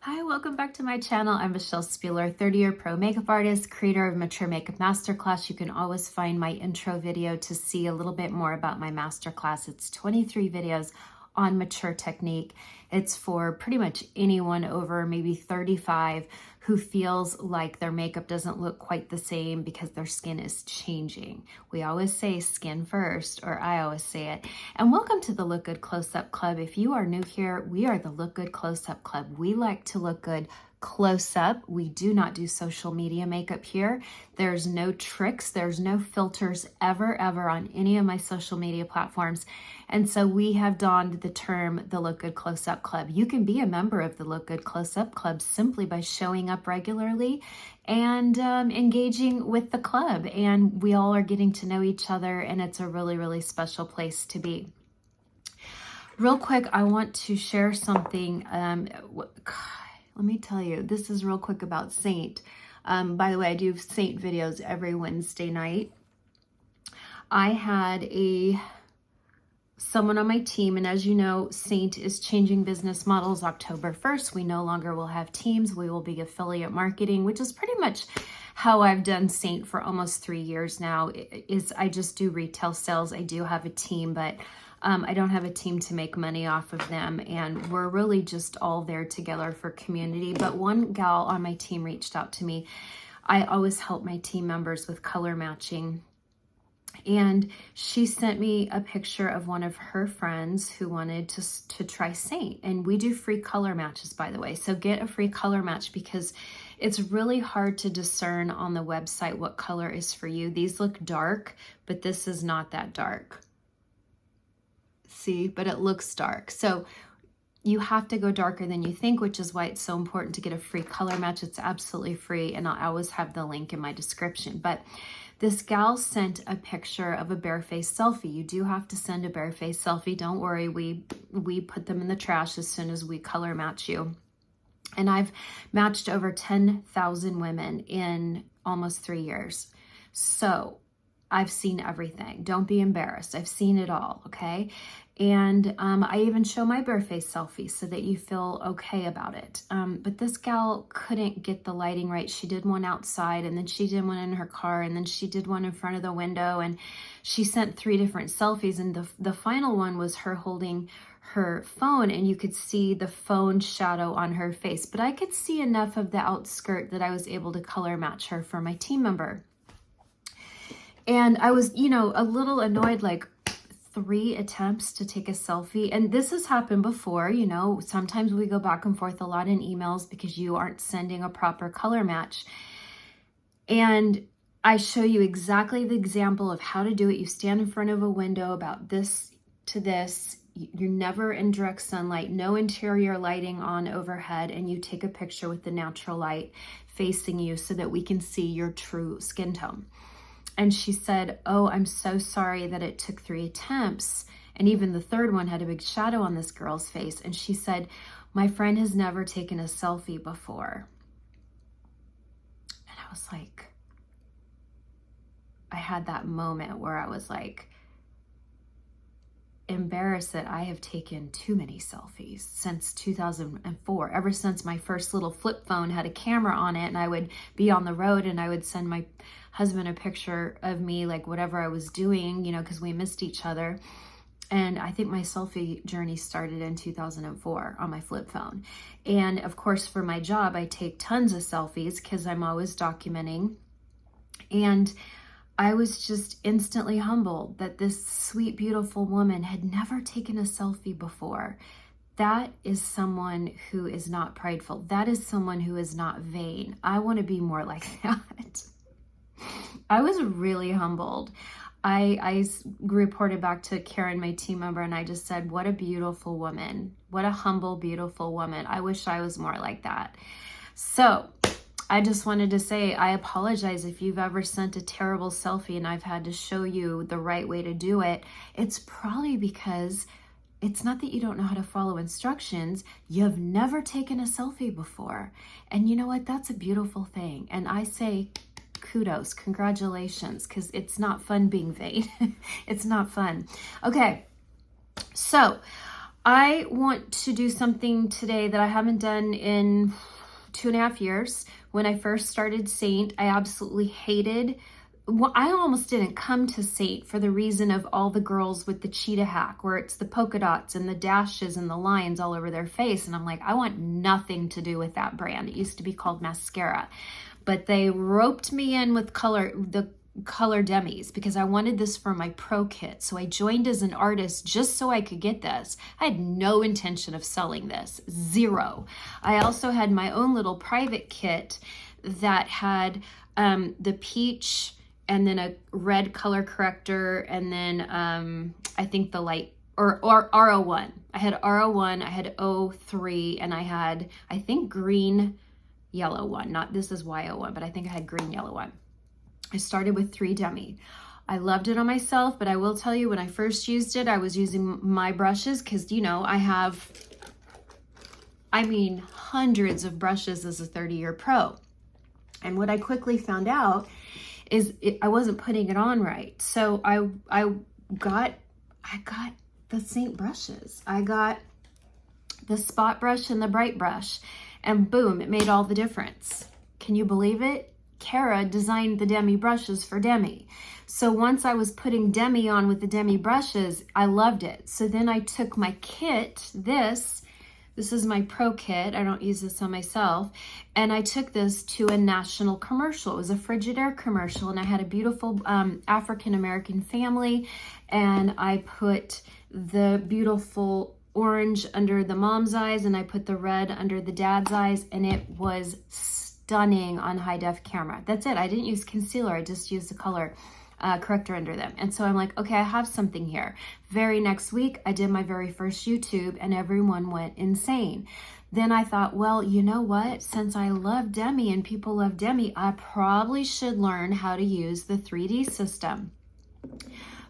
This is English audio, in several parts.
Hi, welcome back to my channel. I'm Michelle Spieler, 30-year pro makeup artist, creator of Mature Makeup Masterclass. You can always find my intro video to see a little bit more about my masterclass. It's 23 videos on mature technique. It's for pretty much anyone over maybe 35 who feels like their makeup doesn't look quite the same because their skin is changing. We always say skin first, or I always say it. And welcome to the Look Good Close-Up Club. If you are new here, we are the Look Good Close-Up Club. We like to look good close up. We do not do social media makeup here. There's no tricks. There's no filters ever on any of my social media platforms. And so we have donned the term the Look Good Close-Up Club. You can be a member of the Look Good Close-Up Club simply by showing up regularly and engaging with the club. And we all are getting to know each other, and it's a really special place to be. Real quick, I want to share something. Let me tell you, this is real quick about Seint. By the way, I do Seint videos every Wednesday night. I had someone on my team, and as you know, Seint is changing business models October 1st. We no longer will have teams. We will be affiliate marketing, which is pretty much how I've done Seint for almost 3 years now. I just do retail sales. I do have a team, but I don't have a team to make money off of them, and we're really just all there together for community. But one gal on my team reached out to me. I always help my team members with color matching, and she sent me a picture of one of her friends who wanted to try Seint. And we do free color matches, by the way, so get a free color match because it's really hard to discern on the website what color is for you. These look dark, but this is not that dark. See, but it looks dark. So you have to go darker than you think, which is why it's so important to get a free color match. It's absolutely free, and I'll always have the link in my description. But this gal sent a picture of a bare-faced selfie. You do have to send a bare-faced selfie. Don't worry, we put them in the trash as soon as we color match you. And I've matched over 10,000 women in almost 3 years. So I've seen everything. Don't be embarrassed. I've seen it all, okay? And I even show my bare-faced selfie so that you feel okay about it. But this gal couldn't get the lighting right. She did one outside, and then she did one in her car, and then she did one in front of the window, and she sent 3 different selfies, and the final one was her holding her phone, and you could see the phone shadow on her face. But I could see enough of the outskirt that I was able to color match her for my team member. And I was, a little annoyed, like 3 attempts to take a selfie. And this has happened before, sometimes we go back and forth a lot in emails because you aren't sending a proper color match. And I show you exactly the example of how to do it. You stand in front of a window about this to this. You're never in direct sunlight, no interior lighting on overhead, and you take a picture with the natural light facing you so that we can see your true skin tone. And she said, "Oh, I'm so sorry that it took 3 attempts. And even the third one had a big shadow on this girl's face." And she said, "My friend has never taken a selfie before." And I was like, I had that moment where I was like, embarrassed that I have taken too many selfies since 2004. Ever since my first little flip phone had a camera on it, and I would be on the road and I would send my husband a picture of me, like whatever I was doing, because we missed each other. And I think my selfie journey started in 2004 on my flip phone. And of course, for my job, I take tons of selfies because I'm always documenting. And I was just instantly humbled that this sweet, beautiful woman had never taken a selfie before. That is someone who is not prideful. That is someone who is not vain. I want to be more like that. I was really humbled. I reported back to Karen, my team member, and I just said, what a beautiful woman. What a humble, beautiful woman. I wish I was more like that. So I just wanted to say, I apologize if you've ever sent a terrible selfie and I've had to show you the right way to do it. It's probably because it's not that you don't know how to follow instructions. You've never taken a selfie before. And you know what? That's a beautiful thing. And I say kudos, congratulations, because it's not fun being vain. It's not fun. Okay, so I want to do something today that I haven't done in 2.5 years. When I first started Seint, I absolutely hated, well, I almost didn't come to Seint for the reason of all the girls with the cheetah hack, where it's the polka dots and the dashes and the lines all over their face. And I'm like, I want nothing to do with that brand. It used to be called Mascara, but they roped me in with the color demis because I wanted this for my pro kit. So I joined as an artist just so I could get this. I had no intention of selling this, zero. I also had my own little private kit that had the peach and then a red color corrector, and then I think the light, or R01. I had R01, I had 03, and I had, I think, green yellow one. Not, this is Y01, but I think I had green yellow one. I started with 3 demi. I loved it on myself, but I will tell you, when I first used it, I was using my brushes because, you know, I have, hundreds of brushes as a 30-year pro. And what I quickly found out is I wasn't putting it on right. So I got the Seint brushes. I got the spot brush and the bright brush, and boom, it made all the difference. Can you believe it? Kara designed the demi brushes for demi. So once I was putting demi on with the demi brushes, I loved it. So then I took my kit, this is my pro kit. I don't use this on myself. And I took this to a national commercial. It was a Frigidaire commercial, and I had a beautiful African-American family, and I put the beautiful orange under the mom's eyes, and I put the red under the dad's eyes, and it was stunning on high def camera. That's it. I didn't use concealer. I just used the color corrector under them. And so I'm like, okay, I have something here. Very next week, I did my very first YouTube, and everyone went insane. Then I thought, well, you know what? Since I love demi and people love demi, I probably should learn how to use the 3D system.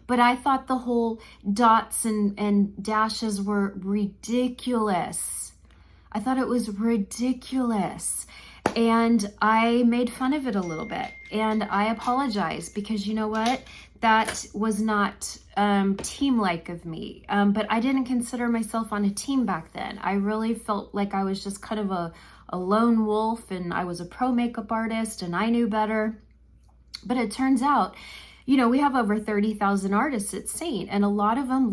But I thought the whole dots and dashes were ridiculous. I thought it was ridiculous. And I made fun of it a little bit, and I apologize, because you know what? That was not team-like of me. But I didn't consider myself on a team back then. I really felt like I was just kind of a lone wolf, and I was a pro makeup artist, and I knew better. But it turns out, you know, we have over 30,000 artists at Seint, and a lot of them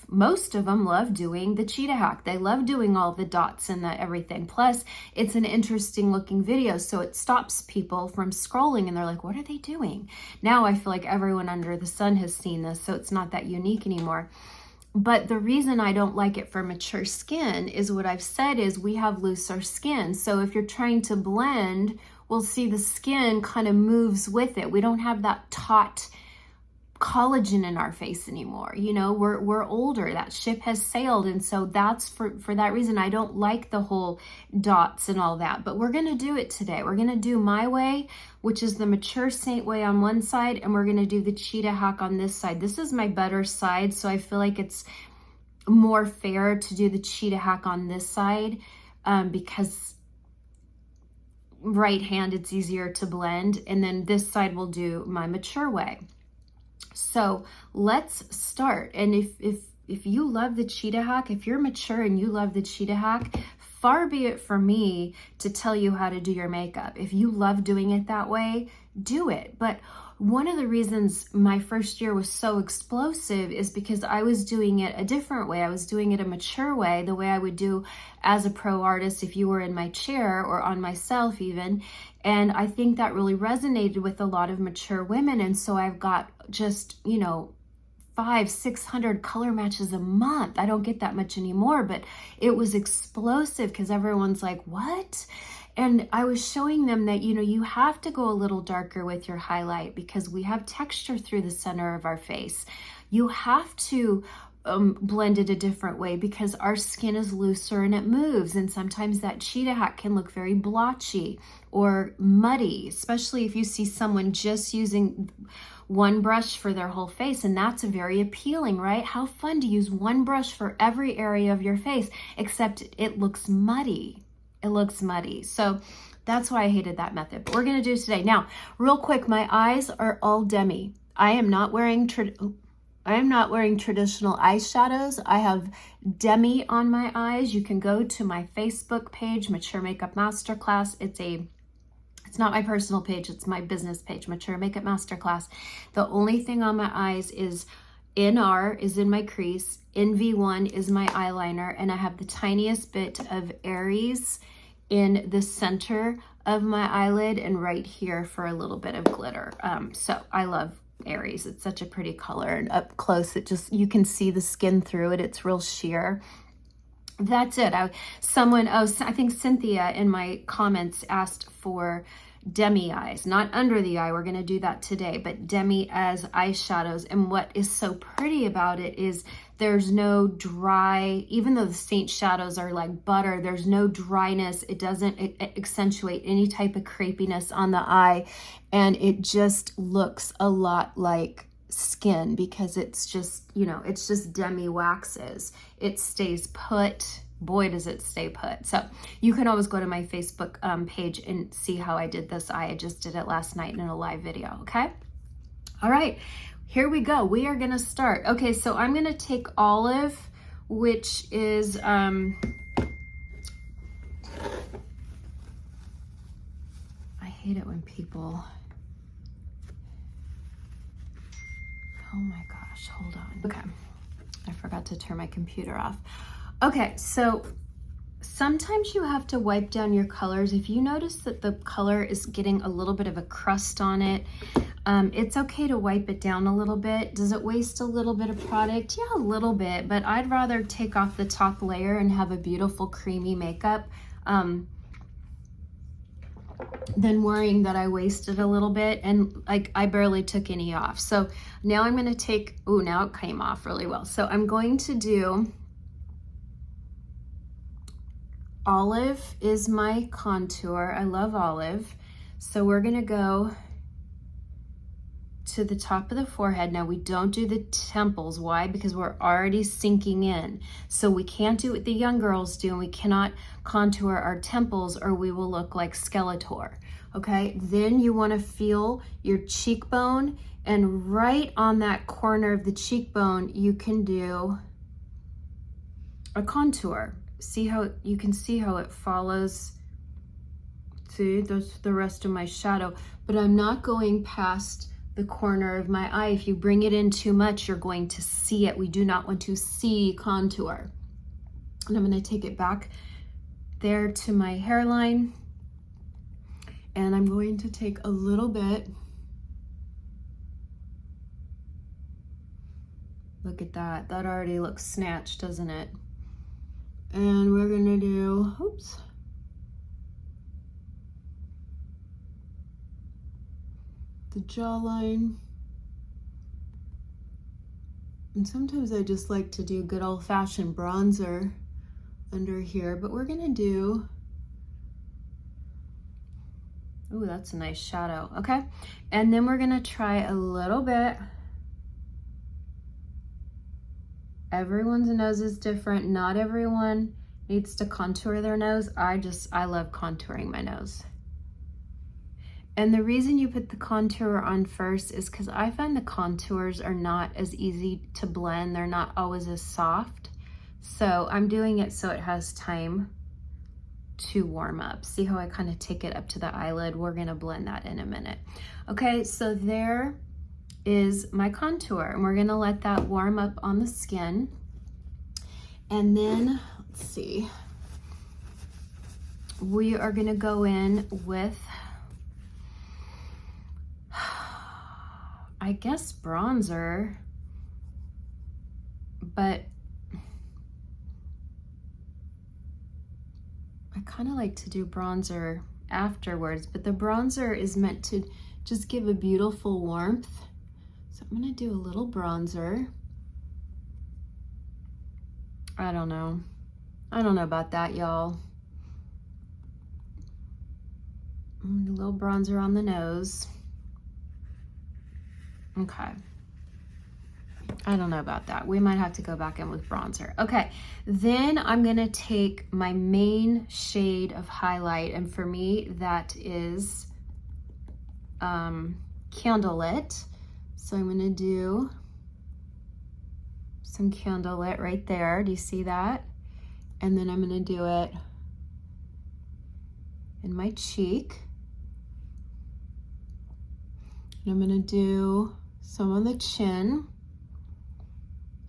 most of them love doing the cheetah hack. They love doing all the dots and the everything. Plus, it's an interesting looking video, so it stops people from scrolling, and they're like, what are they doing? Now I feel like everyone under the sun has seen this, so it's not that unique anymore. But the reason I don't like it for mature skin is what I've said is we have looser skin. So if you're trying to blend, we'll see the skin kind of moves with it. We don't have that taut collagen in our face anymore. You know, we're older. That ship has sailed. And so that's for that reason I don't like the whole dots and all that. But we're going to do it today. We're going to do my way, which is the mature Seint way on one side, and we're going to do the cheetah hack on this side. This is my better side, so I feel like it's more fair to do the cheetah hack on this side because right hand, it's easier to blend, and then this side will do my mature way. So let's start. And if you love the cheetah hack, if you're mature and you love the cheetah hack, far be it from me to tell you how to do your makeup. If you love doing it that way, do it. But one of the reasons my first year was so explosive is because I was doing it a different way. I was doing it a mature way, the way I would do as a pro artist if you were in my chair or on myself even. And I think that really resonated with a lot of mature women. And so I've got just, you know, 500-600 color matches a month. I don't get that much anymore, but it was explosive because everyone's like, what? And I was showing them that, you know, you have to go a little darker with your highlight because we have texture through the center of our face. You have to blend it a different way because our skin is looser and it moves. And sometimes that cheetah hack can look very blotchy or muddy, especially if you see someone just using one brush for their whole face. And that's very appealing, right? How fun to use one brush for every area of your face, except it looks muddy. It looks muddy. So that's why I hated that method. But we're going to do it today. Now, real quick, my eyes are all demi. I am not wearing, I'm not wearing traditional eyeshadows. I have Demi on my eyes. You can go to my Facebook page, Mature Makeup Masterclass. It's not my personal page, it's my business page, Mature Makeup Masterclass. The only thing on my eyes is NR is in my crease, NV1 is my eyeliner, and I have the tiniest bit of Aries in the center of my eyelid and right here for a little bit of glitter. So I love Aries. It's such a pretty color, and up close it just, you can see the skin through it. It's real sheer. That's it. I think Cynthia in my comments asked for demi eyes, not under the eye. We're going to do that today, but demi as eyeshadows. And what is so pretty about it is there's no dry, even though the Seint shadows are like butter, there's no dryness. It doesn't accentuate any type of crepiness on the eye. And it just looks a lot like skin because it's just, you know, it's just demi waxes. It stays put. Boy, does it stay put. So you can always go to my Facebook page and see how I did this. I just did it last night in a live video, okay? All right, here we go. We are gonna start. Okay, so I'm gonna take Olive, which is, I hate it when people, oh my gosh, hold on. Okay, I forgot to turn my computer off. Okay, so sometimes you have to wipe down your colors. If you notice that the color is getting a little bit of a crust on it, it's okay to wipe it down a little bit. Does it waste a little bit of product? Yeah, a little bit, but I'd rather take off the top layer and have a beautiful creamy makeup than worrying that I wasted a little bit, and like I barely took any off. So now I'm gonna take, oh, now it came off really well. So I'm going to do, Olive is my contour. I love Olive. So we're gonna go to the top of the forehead. Now we don't do the temples. Why? Because we're already sinking in. So we can't do what the young girls do, and we cannot contour our temples or we will look like Skeletor. Okay, then you wanna feel your cheekbone, and right on that corner of the cheekbone, you can do a contour. See how you can see how it follows. See, there's the rest of my shadow, but I'm not going past the corner of my eye. If you bring it in too much, you're going to see it. We do not want to see contour. And I'm going to take it back there to my hairline, and I'm going to take a little bit. Look at that. That already looks snatched, doesn't it? And we're gonna do, oops, the jawline. And sometimes I just like to do good old-fashioned bronzer under here, but we're gonna do, ooh, that's a nice shadow, okay? And then we're gonna try a little bit. Everyone's nose is different. Not everyone needs to contour their nose. I love contouring my nose. And the reason you put the contour on first is because I find the contours are not as easy to blend. They're not always as soft. So I'm doing it so it has time to warm up. See how I kind of take it up to the eyelid? We're gonna blend that in a minute. Okay, so there is my contour, and we're gonna let that warm up on the skin. And then, let's see, we are gonna go in with, I guess, bronzer, but I kind of like to do bronzer afterwards, but the bronzer is meant to just give a beautiful warmth. So I'm gonna do a little bronzer. I don't know about that, y'all. A little bronzer on the nose. Okay. I don't know about that. We might have to go back in with bronzer. Okay, then I'm gonna take my main shade of highlight, and for me, that is Candlelit. So I'm gonna do some candlelit right there. Do you see that? And then I'm going to do it in my cheek. And I'm going to do some on the chin.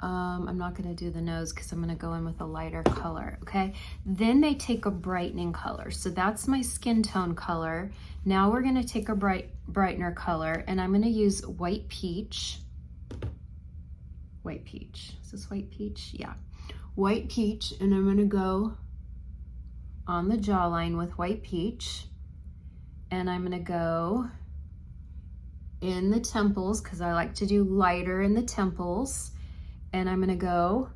I'm not going to do the nose because I'm going to go in with a lighter color, okay? Then they take a brightening color. So that's my skin tone color. Now we're going to take a brightener color, and I'm going to use white peach. White peach. Is this white peach? Yeah. White peach, and I'm going to go on the jawline with white peach. And I'm going to go in the temples because I like to do lighter in the temples. And I'm gonna go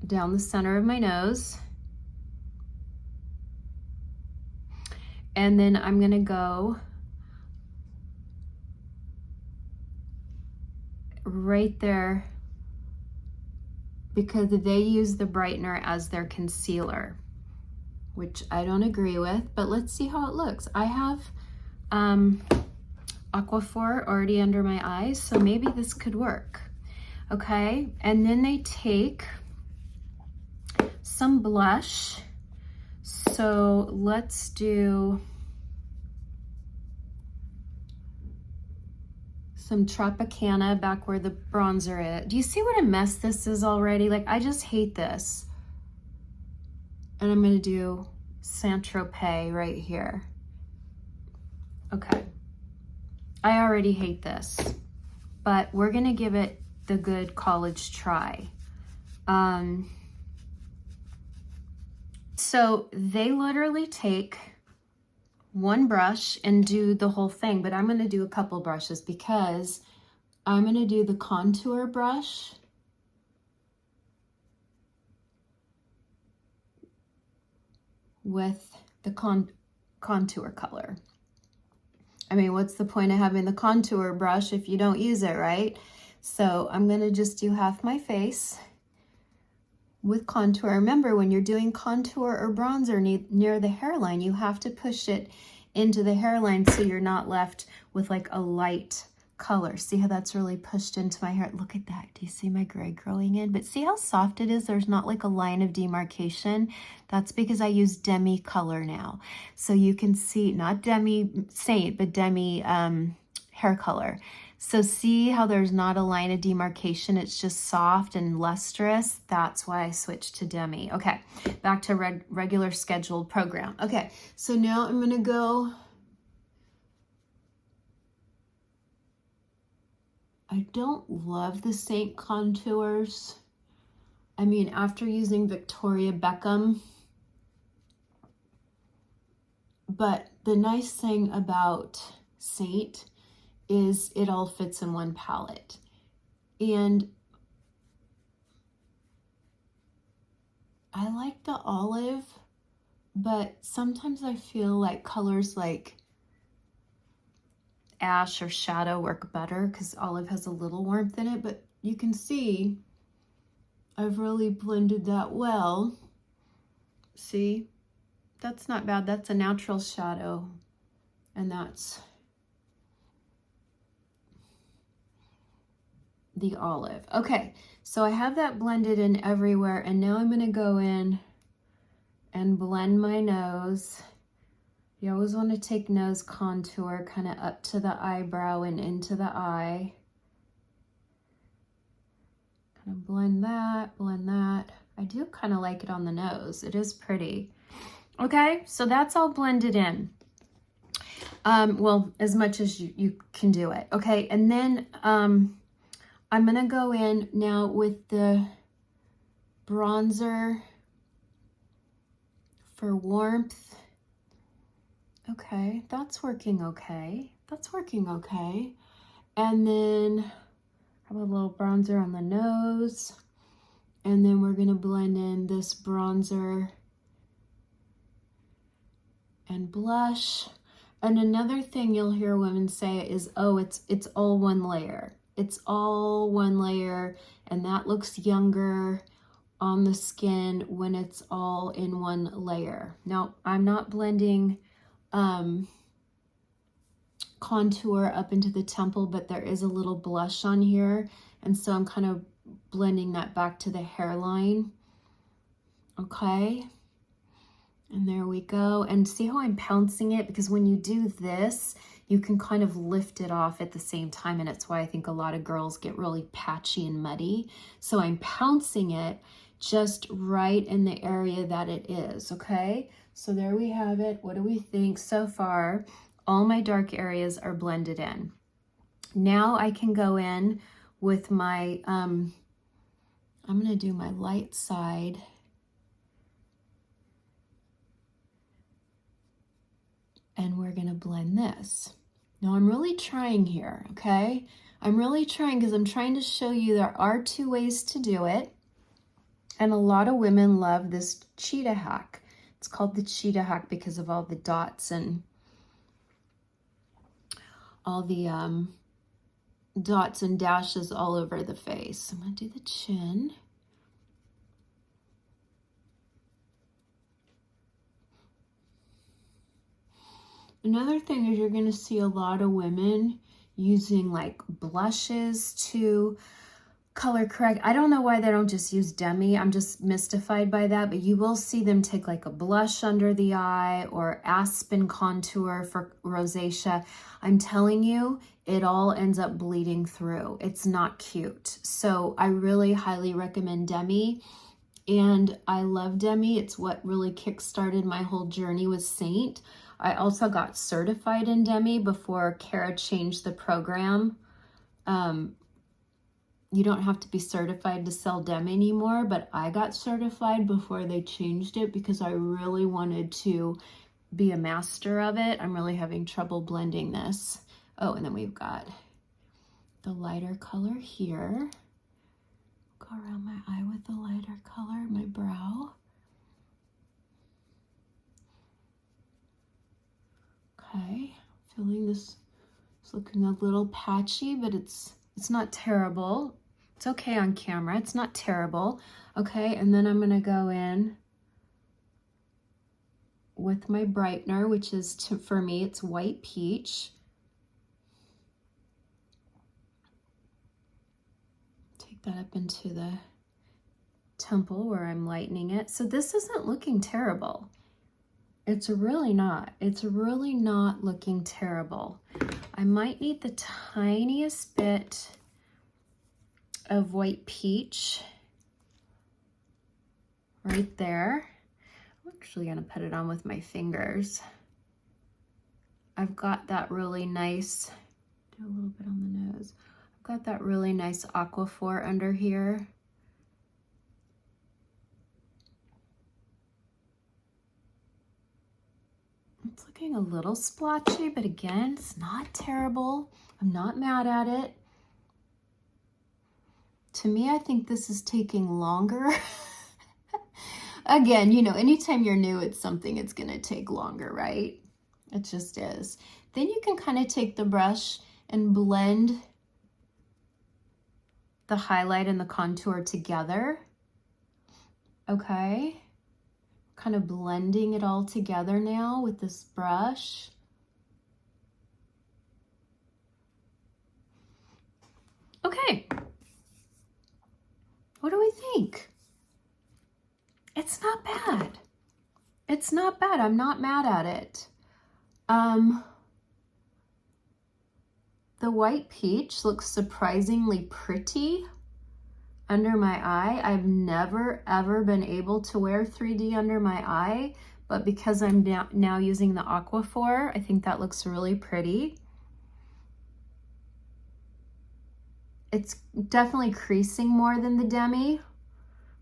down the center of my nose. And then I'm gonna go right there because they use the brightener as their concealer, which I don't agree with, but let's see how it looks. I have Aquaphor already under my eyes, so maybe this could work. Okay, and then they take some blush. So let's do some Tropicana back where the bronzer is. Do you see what a mess this is already? Like, I just hate this. And I'm gonna do Saint right here. Okay, I already hate this, but we're gonna give it the good college try. So they literally take one brush and do the whole thing, but I'm going to do a couple brushes because I'm going to do the contour brush with the contour color. I mean, what's the point of having the contour brush if you don't use it, right? So I'm going to just do half my face with contour. Remember, when you're doing contour or bronzer near the hairline, you have to push it into the hairline so you're not left with like a light color. See how that's really pushed into my hair? Look at that. Do you see my gray growing in? But see how soft it is? There's not like a line of demarcation. That's because I use demi color now. So you can see, not demi Seint, but demi hair color. So see how there's not a line of demarcation, it's just soft and lustrous. That's why I switched to demi. Okay, back to regular scheduled program. Okay, so now I'm gonna go, I don't love the Seint contours. I mean, after using Victoria Beckham, but the nice thing about Seint is it all fits in one palette. And I like the olive, but sometimes I feel like colors like ash or shadow work better because olive has a little warmth in it, but you can see I've really blended that well. See, that's not bad. That's a natural shadow, and that's the olive. Okay, so I have that blended in everywhere, and now I'm going to go in and blend my nose. You always want to take nose contour kind of up to the eyebrow and into the eye. Kind of blend that, blend that. I do kind of like it on the nose. It is pretty. Okay, so that's all blended in. Well, as much as you can do it. Okay, and then I'm going to go in now with the bronzer for warmth. Okay, that's working okay. That's working okay. And then have a little bronzer on the nose. And then we're going to blend in this bronzer and blush. And another thing you'll hear women say is, oh, it's all one layer. It's all one layer, and that looks younger on the skin when it's all in one layer. Now, I'm not blending contour up into the temple, but there is a little blush on here, and so I'm kind of blending that back to the hairline. Okay. And there we go. And see how I'm pouncing it? Because when you do this, you can kind of lift it off at the same time. And it's why I think a lot of girls get really patchy and muddy. So I'm pouncing it just right in the area that it is. Okay. So there we have it. What do we think so far? All my dark areas are blended in. Now I can go in with my, I'm going to do my light side. And we're going to blend this. Now I'm really trying here, okay? I'm really trying because I'm trying to show you there are 2 ways to do it. And a lot of women love this cheetah hack. It's called the cheetah hack because of all the dots and all the dots and dashes all over the face. I'm going to do the chin. Another thing is you're going to see a lot of women using like blushes to color correct. I don't know why they don't just use demi. I'm just mystified by that, but you will see them take like a blush under the eye or aspen contour for rosacea. I'm telling you, it all ends up bleeding through. It's not cute. So I really highly recommend demi. And I love demi. It's what really kickstarted my whole journey with Seint. I also got certified in demi before Kara changed the program. You don't have to be certified to sell demi anymore, but I got certified before they changed it because I really wanted to be a master of it. I'm really having trouble blending this. Oh, and then we've got the lighter color here. Go around my eye with the lighter color, my brow. Okay, feeling this is looking a little patchy, but it's not terrible. It's okay on camera. It's not terrible. Okay, and then I'm going to go in with my brightener, which is, for me, it's white peach. Take that up into the temple where I'm lightening it. So this isn't looking terrible. It's really not. It's really not looking terrible. I might need the tiniest bit of white peach right there. I'm actually going to put it on with my fingers. I've got that really nice, do a little bit on the nose. I've got that really nice aquaphor under here. It's looking a little splotchy, but again, it's not terrible. I'm not mad at it. To me, I think this is taking longer. Again, you know, anytime you're new at something, it's going to take longer, right? It just is. Then you can kind of take the brush and blend the highlight and the contour together. Okay. Kind of blending it all together now with this brush. Okay. What do we think? It's not bad. It's not bad. I'm not mad at it. The white peach looks surprisingly pretty under my eye. I've never ever been able to wear 3D under my eye, but because I'm now using the aquaphor, I think that looks really pretty. It's definitely creasing more than the demi,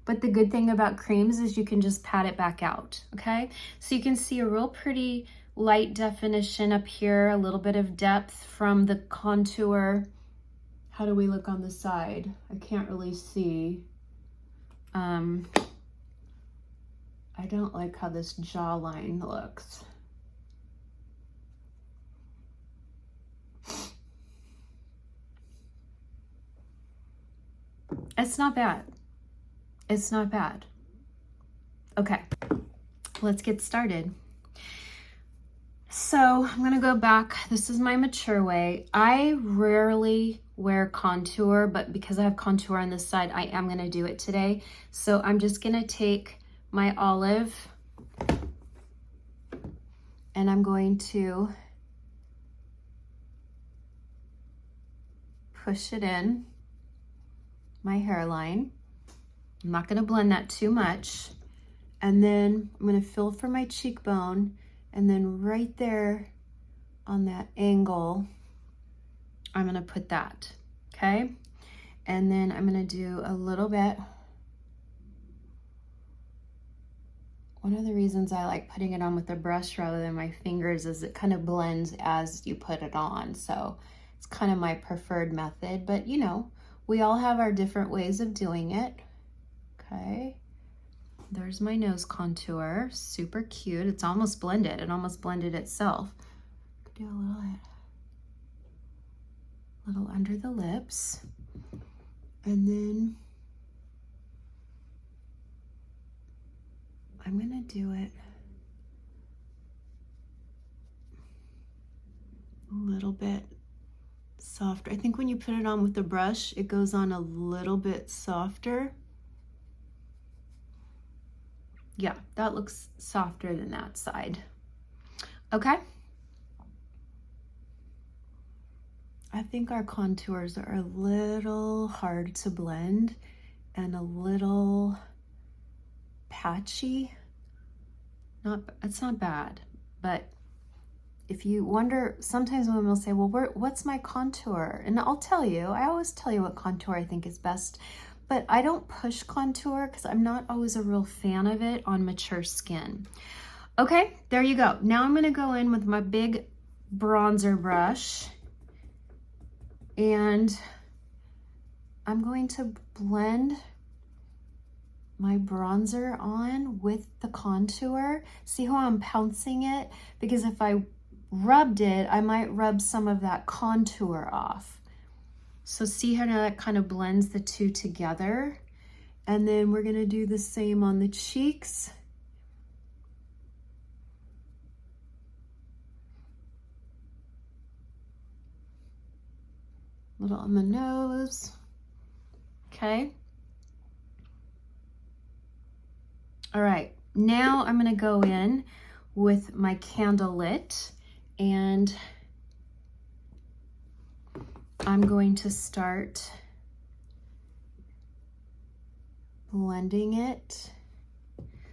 but the good thing about creams is you can just pat it back out, okay? So you can see a real pretty light definition up here, a little bit of depth from the contour. How do we look on the side? I can't really see. I don't like how this jawline looks. It's not bad. It's not bad. Okay, let's get started. So I'm gonna go back. This is my mature way. I rarely wear contour, but because I have contour on this side, I am gonna do it today. So I'm just gonna take my olive and I'm going to push it in my hairline. I'm not gonna blend that too much. And then I'm gonna fill for my cheekbone, and then right there on that angle, I'm gonna put that, okay? And then I'm gonna do a little bit. One of the reasons I like putting it on with a brush rather than my fingers is it kind of blends as you put it on. So it's kind of my preferred method, but you know, we all have our different ways of doing it. Okay, there's my nose contour, super cute. It's almost blended, it almost blended itself. Do a little under the lips, and then I'm gonna do it a little bit softer. I think when you put it on with the brush, it goes on a little bit softer. Yeah, that looks softer than that side. Okay. I think our contours are a little hard to blend and a little patchy. It's not bad, but if you wonder, sometimes women will say, well, what's my contour? And I'll tell you, I always tell you what contour I think is best, but I don't push contour because I'm not always a real fan of it on mature skin. Okay, there you go. Now I'm gonna go in with my big bronzer brush and I'm going to blend my bronzer on with the contour. See how I'm pouncing it? Because if I rubbed it, I might rub some of that contour off. So see how now that kind of blends the two together? And then we're gonna do the same on the cheeks. A little on the nose, okay? All right, now I'm gonna go in with my candle lit and I'm going to start blending it.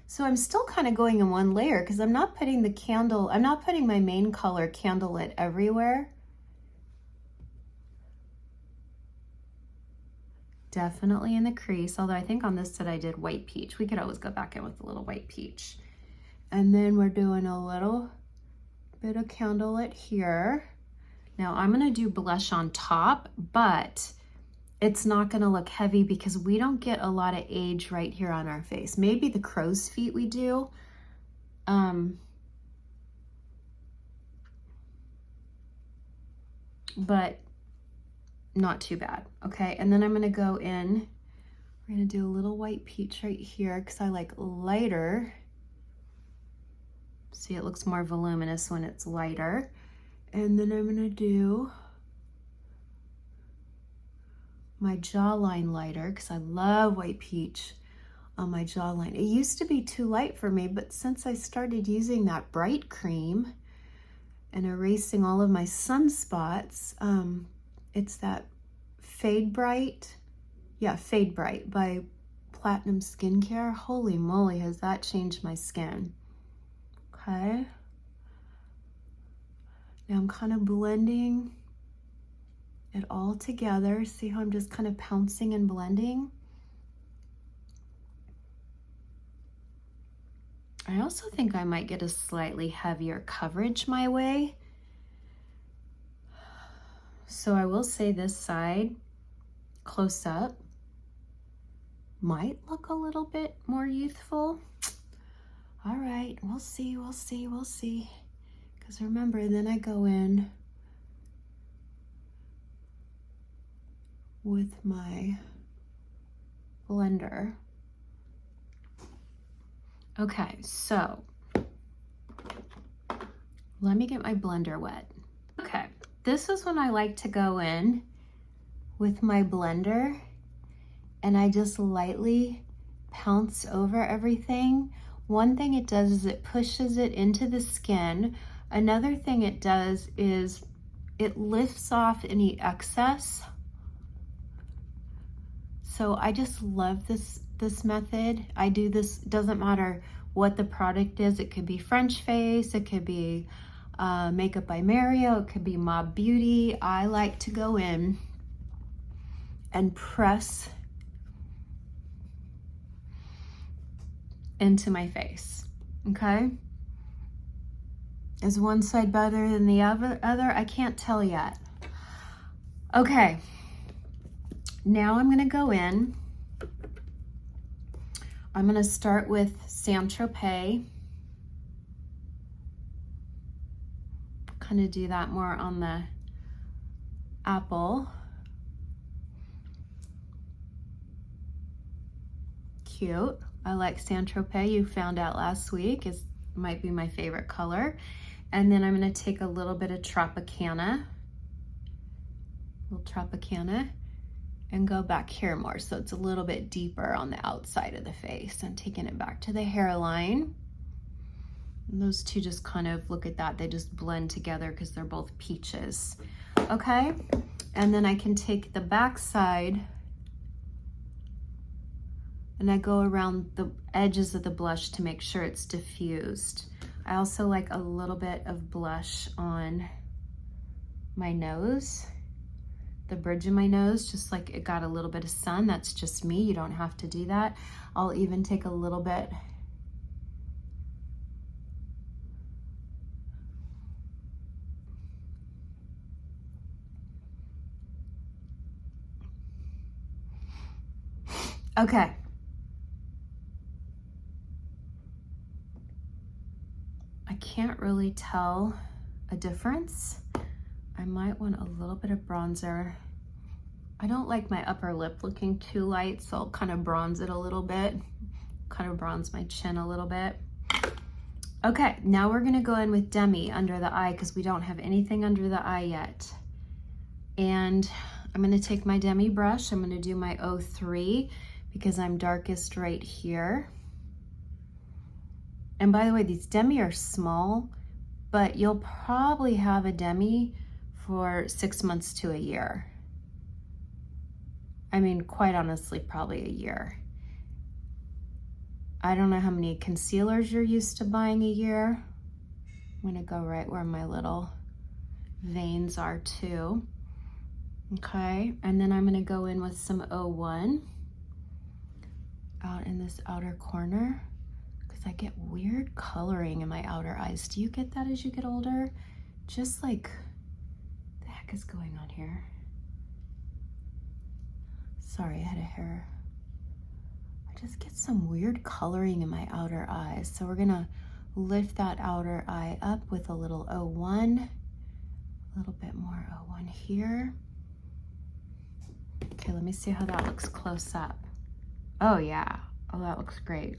So I'm still kind of going in one layer because I'm not putting my main color candle lit everywhere. Definitely in the crease, although I think on this set I did white peach. We could always go back in with a little white peach. And then we're doing a little bit of candlelit here. Now I'm gonna do blush on top, but it's not gonna look heavy because we don't get a lot of age right here on our face. Maybe the crow's feet we do. But not too bad, okay? And then I'm gonna go in, we're gonna do a little white peach right here because I like lighter. See, it looks more voluminous when it's lighter. And then I'm gonna do my jawline lighter because I love white peach on my jawline. It used to be too light for me, but since I started using that bright cream and erasing all of my sunspots, it's that Fade Bright. Yeah, Fade Bright by Platinum Skincare. Holy moly, has that changed my skin. Okay. Now I'm kind of blending it all together. See how I'm just kind of pouncing and blending? I also think I might get a slightly heavier coverage my way. So I will say this side, close up, might look a little bit more youthful. All right, we'll see, we'll see, we'll see. Because remember, then I go in with my blender. Okay, so let me get my blender wet. Okay, this is when I like to go in with my blender and I just lightly pounce over everything. One thing it does is it pushes it into the skin. Another thing it does is it lifts off any excess. So I just love this method. I do this, doesn't matter what the product is. It could be French Face, it could be Makeup by Mario, it could be Mob Beauty. I like to go in and press into my face, okay? Is one side better than the other? I can't tell yet. Okay, now I'm gonna go in. I'm gonna start with Saint Tropez. Kind of do that more on the apple. Cute. I like Saint Tropez. You found out last week is might be my favorite color. And then I'm going to take a little bit of Tropicana, and go back here more. So it's a little bit deeper on the outside of the face. I'm taking it back to the hairline. And those two just kind of, look at that, they just blend together because they're both peaches. Okay, and then I can take the back side and I go around the edges of the blush to make sure it's diffused. I also like a little bit of blush on my nose, the bridge of my nose, just like it got a little bit of sun. That's just me, you don't have to do that. I'll even take a little bit okay. I can't really tell a difference. I might want a little bit of bronzer. I don't like my upper lip looking too light, so I'll kind of bronze it a little bit, kind of bronze my chin a little bit. Okay, now we're gonna go in with Demi under the eye because we don't have anything under the eye yet. And I'm gonna take my Demi brush, I'm gonna do my 03 because I'm darkest right here. And by the way, these Demi are small, but you'll probably have a Demi for 6 months to a year. I mean, quite honestly, probably a year. I don't know how many concealers you're used to buying a year. I'm gonna go right where my little veins are too. Okay, and then I'm gonna go in with some 01 out in this outer corner. I get weird coloring in my outer eyes. Do you get that as you get older? Just like, the heck is going on here? Sorry, I had a hair. I just get some weird coloring in my outer eyes. So we're gonna lift that outer eye up with a little 01, a little bit more 01 here. Okay, let me see how that looks close up. Oh yeah, oh that looks great.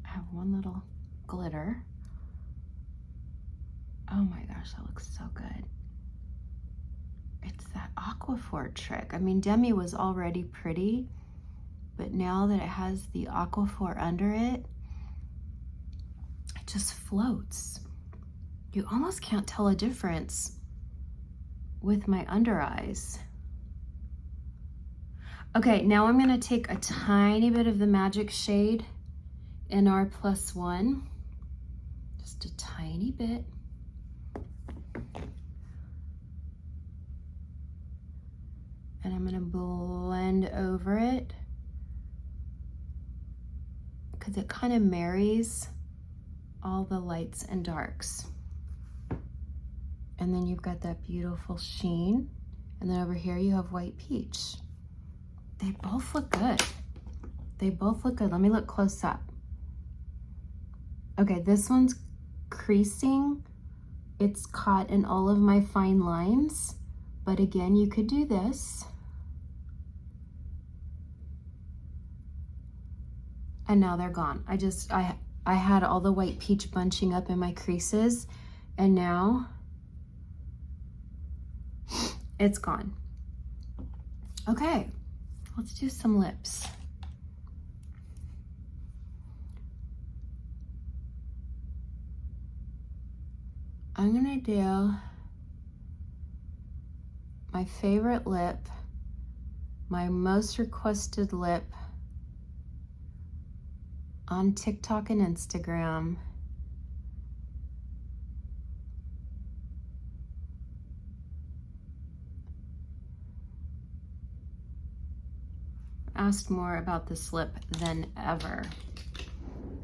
Have one little glitter. Oh my gosh, that looks so good. It's that Aquaphor trick. I mean, Demi was already pretty, but now that it has the Aquaphor under it, it just floats. You almost can't tell a difference with my under eyes. Okay, now I'm gonna take a tiny bit of the magic shade NR+1, just a tiny bit. And I'm gonna blend over it because it kind of marries all the lights and darks. And then you've got that beautiful sheen. And then over here you have white peach. They both look good. They both look good. Let me look close up. Okay, this one's creasing. It's caught in all of my fine lines, but again, you could do this. And now they're gone. I had all the white peach bunching up in my creases, and now It's gone. Okay, let's do some lips. I'm gonna do my favorite lip, my most requested lip on TikTok and Instagram. Asked more about this lip than ever.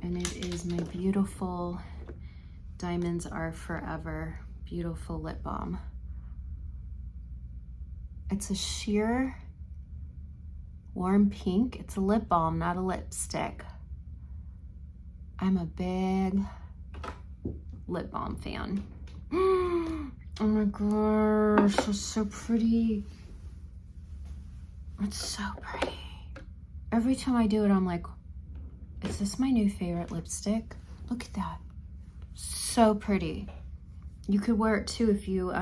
And it is my beautiful Diamonds Are Forever beautiful lip balm. It's a sheer warm pink. It's a lip balm, not a lipstick. I'm a big lip balm fan. Oh my gosh, it's so pretty. It's so pretty. Every time I do it, I'm like, is this my new favorite lipstick? Look at that. So pretty. You could wear it too if you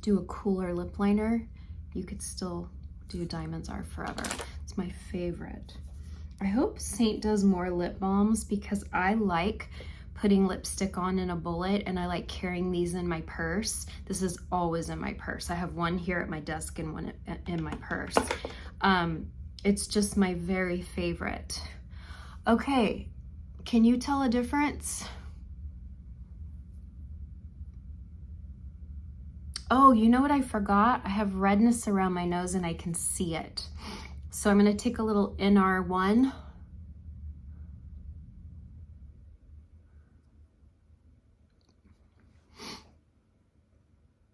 do a cooler lip liner. You could still do Diamonds Are Forever. It's my favorite. I hope Seint does more lip balms because I like putting lipstick on in a bullet and I like carrying these in my purse. This is always in my purse. I have one here at my desk and one in my purse. It's just my very favorite. Okay, can you tell a difference? Oh, you know what I forgot? I have redness around my nose and I can see it. So I'm gonna take a little NR1.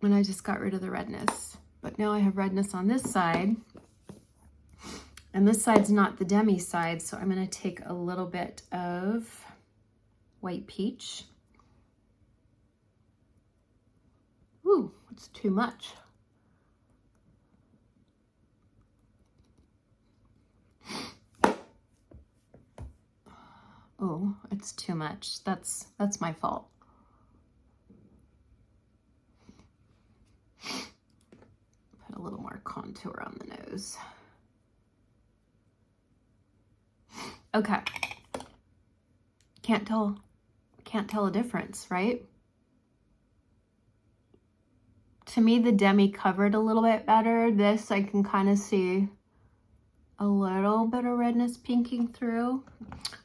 And I just got rid of the redness. But now I have redness on this side. And this side's not the demi side, so I'm gonna take a little bit of white peach. Ooh, it's too much. Oh, it's too much. That's my fault. Put a little more contour on the nose. Okay. Can't tell a difference, right? To me, the demi covered a little bit better. This, I can kind of see a little bit of redness pinking through.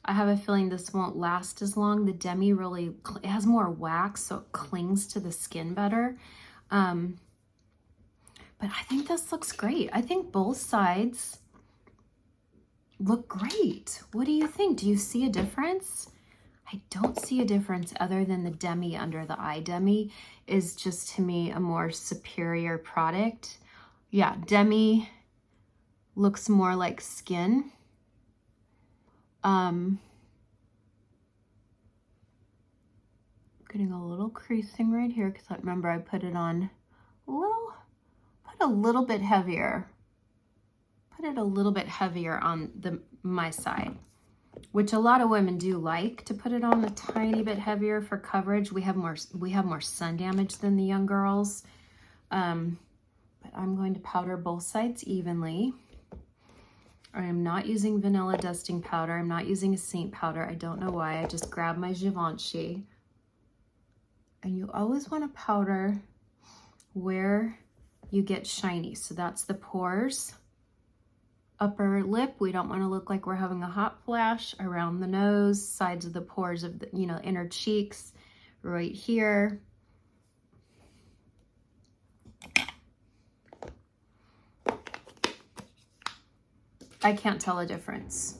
I have a feeling this won't last as long. The demi really, it has more wax, so it clings to the skin better. But I think this looks great. I think both sides look great. What do you think? Do you see a difference? I don't see a difference other than the demi under the eye. Demi is just, to me, a more superior product. Yeah, demi looks more like skin. Getting a little creasing right here because I remember I put it on a little bit heavier. Put it a little bit heavier on my side, which a lot of women do like to put it on a tiny bit heavier for coverage. We have more sun damage than the young girls. But I'm going to powder both sides evenly. I am not using vanilla dusting powder. I'm not using a Seint powder. I don't know why. I just grabbed my Givenchy. And you always want to powder where you get shiny. So that's the pores. Upper lip, we don't want to look like we're having a hot flash. Around the nose, sides of the pores of the, inner cheeks, right here. I can't tell a difference.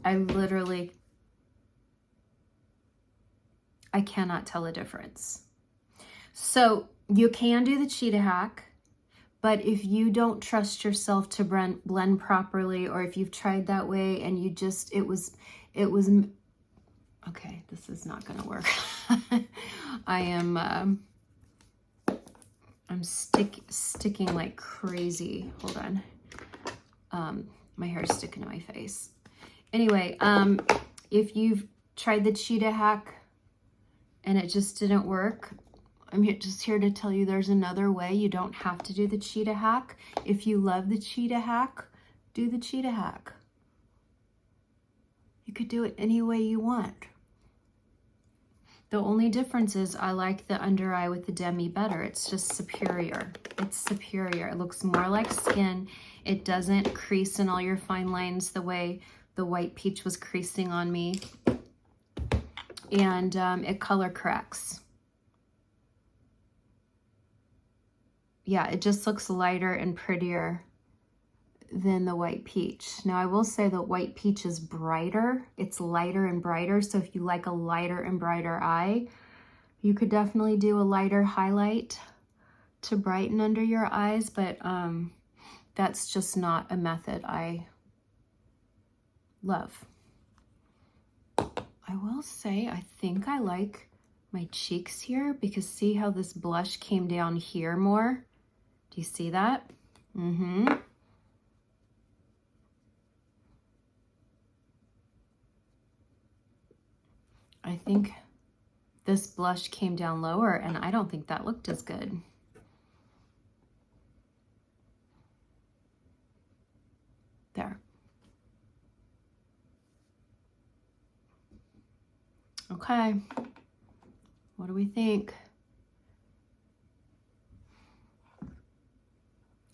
I cannot tell a difference. So you can do the Cheetah hack, but if you don't trust yourself to blend properly, or if you've tried that way and you just, it was, okay, this is not gonna work. I'm sticking like crazy. Hold on. My hair's sticking to my face. Anyway, if you've tried the Cheetah hack and it just didn't work, I'm just here to tell you there's another way. You don't have to do the cheetah hack. If you love the cheetah hack, do the cheetah hack. You could do it any way you want. The only difference is I like the under eye with the demi better. It's just superior. It's superior. It looks more like skin. It doesn't crease in all your fine lines the way the white peach was creasing on me. And it color corrects. Yeah, it just looks lighter and prettier than the white peach. Now I will say the white peach is brighter. It's lighter and brighter. So if you like a lighter and brighter eye, you could definitely do a lighter highlight to brighten under your eyes, but that's just not a method I love. I will say I think I like my cheeks here, because see how this blush came down here more? Do you see that? I think this blush came down lower, and I don't think that looked as good. There. Okay. What do we think?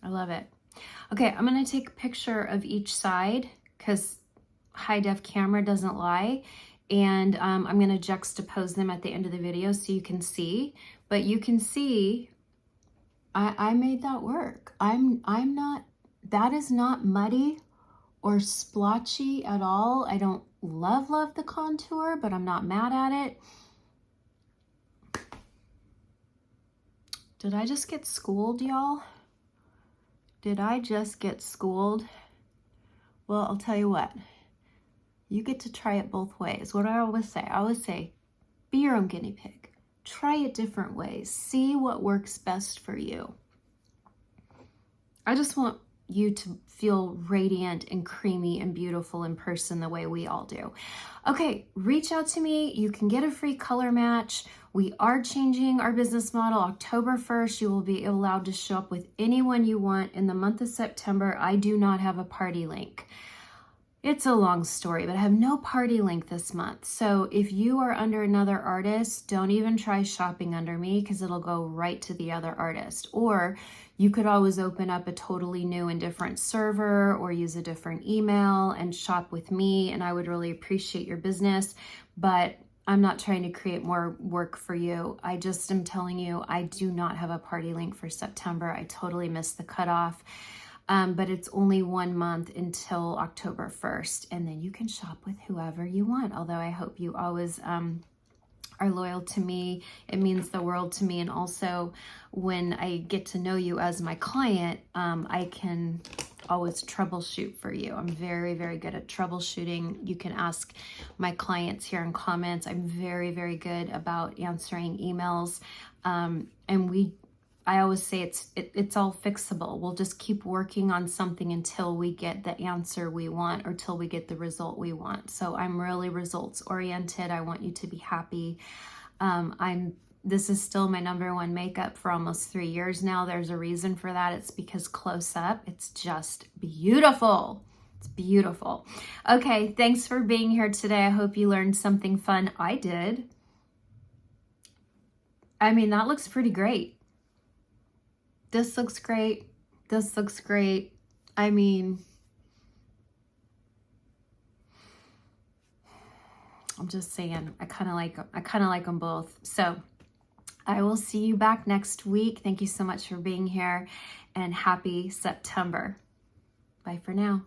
I love it. Okay, I'm going to take a picture of each side because high def camera doesn't lie. And I'm going to juxtapose them at the end of the video so you can see. But you can see I made that work. I'm not, that is not muddy or splotchy at all. I don't love the contour, but I'm not mad at it. Did I just get schooled, y'all? Did I just get schooled? Well, I'll tell you what. You get to try it both ways. What I always say, be your own guinea pig. Try it different ways. See what works best for you. I just want you to feel radiant and creamy and beautiful in person the way we all do. Okay, reach out to me. You can get a free color match. We are changing our business model. October 1st, you will be allowed to show up with anyone you want. In the month of September, I do not have a party link. It's a long story, but I have no party link this month. So if you are under another artist, don't even try shopping under me because it'll go right to the other artist. Or you could always open up a totally new and different server or use a different email and shop with me, and I would really appreciate your business. But I'm not trying to create more work for you. I just am telling you, I do not have a party link for September. I totally missed the cutoff. But it's only 1 month until October 1st, and then you can shop with whoever you want. Although I hope you always are loyal to me. It means the world to me. And also when I get to know you as my client, I can always troubleshoot for you. I'm very, very good at troubleshooting. You can ask my clients here in comments. I'm very, very good about answering emails. I always say it's all fixable. We'll just keep working on something until we get the answer we want or till we get the result we want. So I'm really results oriented. I want you to be happy. This is still my #1 makeup for almost 3 years now. There's a reason for that. It's because close up, it's just beautiful. It's beautiful. Okay, thanks for being here today. I hope you learned something fun. I did. I mean, that looks pretty great. This looks great. This looks great. I mean, I'm just saying, I kind of like them both. So I will see you back next week. Thank you so much for being here, and happy September. Bye for now.